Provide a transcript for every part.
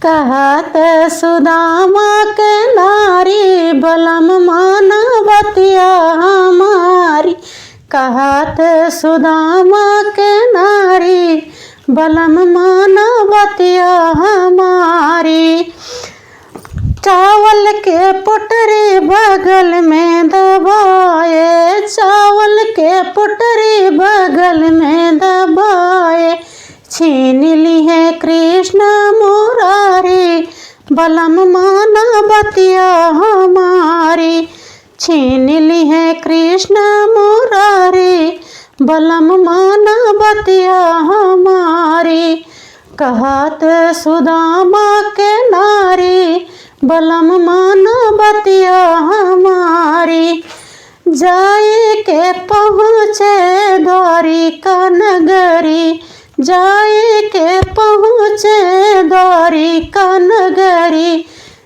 कहत सुदामा के नारी बलम मानवतिया हमारी। कहत सुदामा के नारी बलम मानवतिया हमारी। चावल के पुटरी बगल में दबाए, चावल के पुटरी बगल में दबाए। छीन ली है कृष्ण मुरारी बलम मानवतिया हमारी। छीन ली है कृष्ण मुरारी बलम मानवतिया हमारी। कहत सुदामा के नारी बलम मानवतिया हमारी। जाए के पहुँचे द्वारिका नगरी, जाए के पहुँचे द्वारिका नगरी।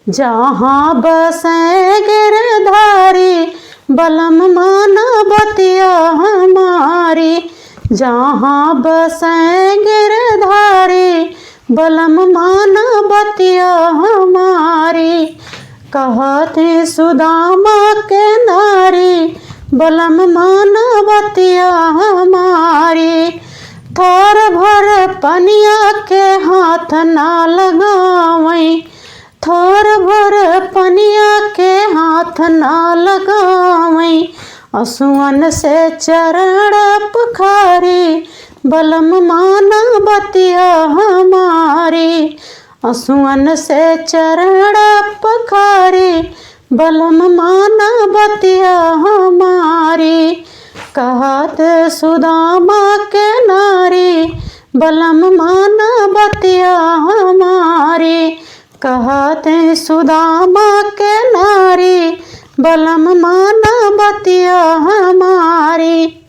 जहाँ बसे गिरधारी बलम मानवतिया हमारी। जहाँ बसे गिरधारी बलम मानवतिया हमारी। कहत सुदामा के नारी बलम मानवतिया हमारी। थोर भर पनिया के हाथ ना लगावई, थोर भर पनिया के हाथ ना लगावई। असुअन से चरण पखारी बलम मानवतिया हमारी। असुअन से चरण पखारी बलम मानवतिया हमारी। कहत सुदामा के नारी बलम मानवतिया हमारी। कहत सुदामा के नारी बलम मानवतिया हमारी।